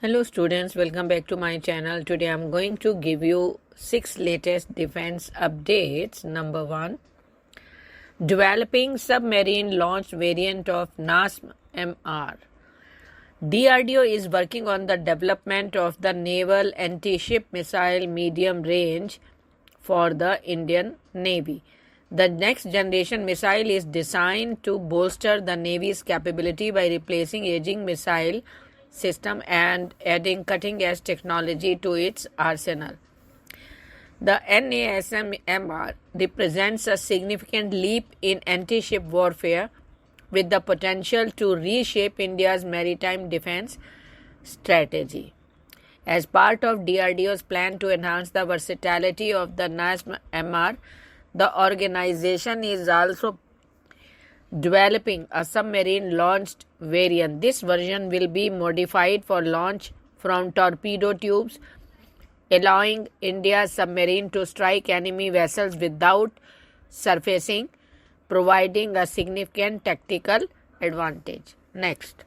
Hello students, welcome back to my channel. Today I'm going to give you 6 latest defense updates. Number 1, developing submarine launched variant of NASM-MR. DRDO is working on the development of the naval anti-ship missile medium range for the Indian Navy. The next generation missile is designed to bolster the Navy's capability by replacing aging missile system and adding cutting-edge technology to its arsenal. The NASM-MR represents a significant leap in anti-ship warfare with the potential to reshape India's maritime defense strategy. As part of DRDO's plan to enhance the versatility of the NASM-MR, the organization is also developing a submarine launched variant. This version will be modified for launch from torpedo tubes, allowing India's submarine to strike enemy vessels without surfacing, providing a significant tactical advantage. Next,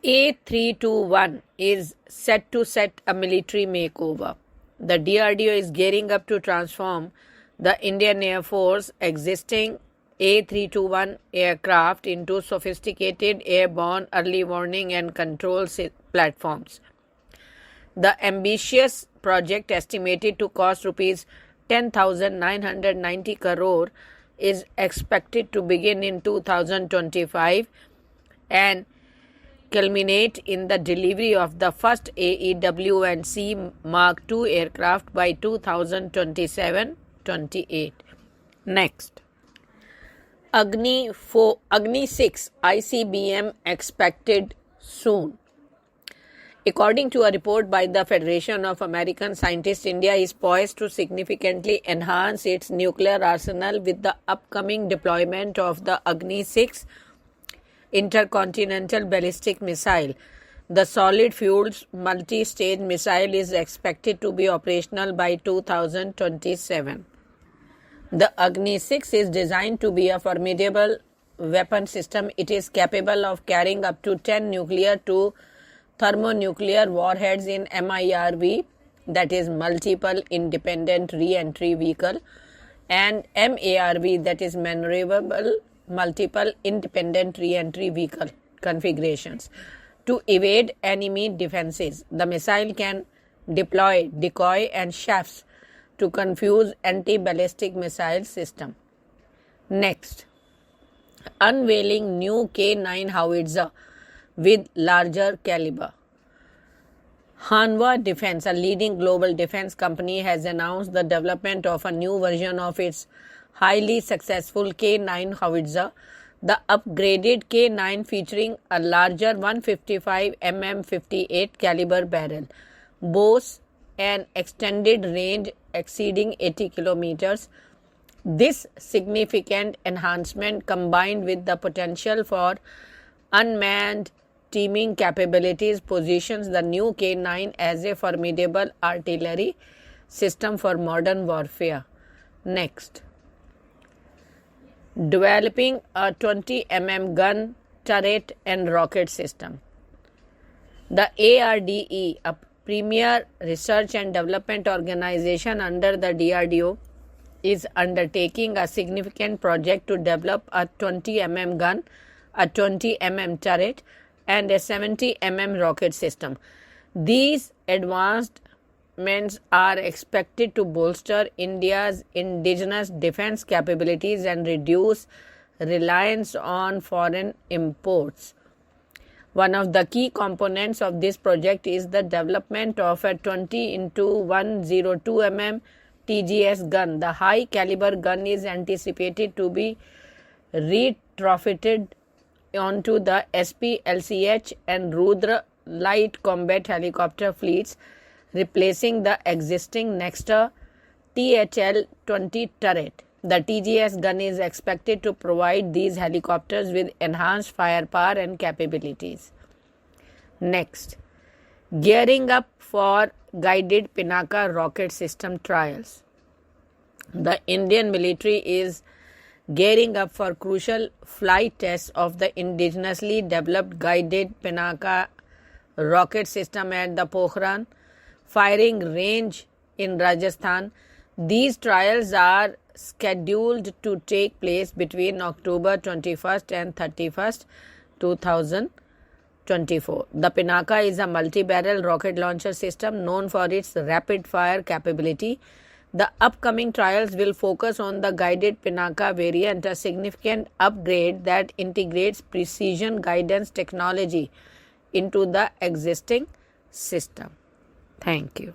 A321 is set to set a military makeover. The DRDO is gearing up to transform the Indian Air Force existing A321 aircraft into sophisticated airborne early warning and control platforms. The ambitious project, estimated to cost rupees 10,990 crore, is expected to begin in 2025 and culminate in the delivery of the first AEW&C Mark II aircraft by 2027-28. Next, Agni 6 ICBM expected soon. According to a report by the Federation of American Scientists, India is poised to significantly enhance its nuclear arsenal with the upcoming deployment of the Agni 6 intercontinental ballistic missile. The solid-fueled multi-stage missile is expected to be operational by 2027. The Agni 6 is designed to be a formidable weapon system. It is capable of carrying up to 10 nuclear to thermonuclear warheads in MIRV, that is Multiple Independent Re-entry Vehicle, and MARV, that is Maneuverable Multiple Independent Re-entry Vehicle configurations, to evade enemy defenses. The missile can deploy decoy and shafts to confuse anti-ballistic missile system. Next, unveiling new K9 howitzer with larger caliber. Hanwha Defense, a leading global defense company, has announced the development of a new version of its highly successful K9 howitzer. The upgraded K9, featuring a larger 155 mm 58 caliber barrel, boasts an extended range exceeding 80 kilometers. This significant enhancement, combined with the potential for unmanned teaming capabilities, positions the new K9 as a formidable artillery system for modern warfare. Next, developing a 20 mm gun turret and rocket system. The ARDE, a premier research and development organization under the DRDO, is undertaking a significant project to develop a 20 mm gun, a 20 mm turret, and a 70 mm rocket system. These advancements are expected to bolster India's indigenous defense capabilities and reduce reliance on foreign imports. One of the key components of this project is the development of a 20 into 102 mm TGS gun. The high caliber gun is anticipated to be retrofitted onto the SP, LCH and Rudra light combat helicopter fleets, replacing the existing Nexter THL-20 turret. The TGS gun is expected to provide these helicopters with enhanced firepower and capabilities. Next, gearing up for guided Pinaka rocket system trials. The Indian military is gearing up for crucial flight tests of the indigenously developed guided Pinaka rocket system at the Pokhran firing range in Rajasthan. These trials are scheduled to take place between October 21st and 31st, 2024. The Pinaka is a multi-barrel rocket launcher system known for its rapid-fire capability. The upcoming trials will focus on the guided Pinaka variant, a significant upgrade that integrates precision guidance technology into the existing system. Thank you.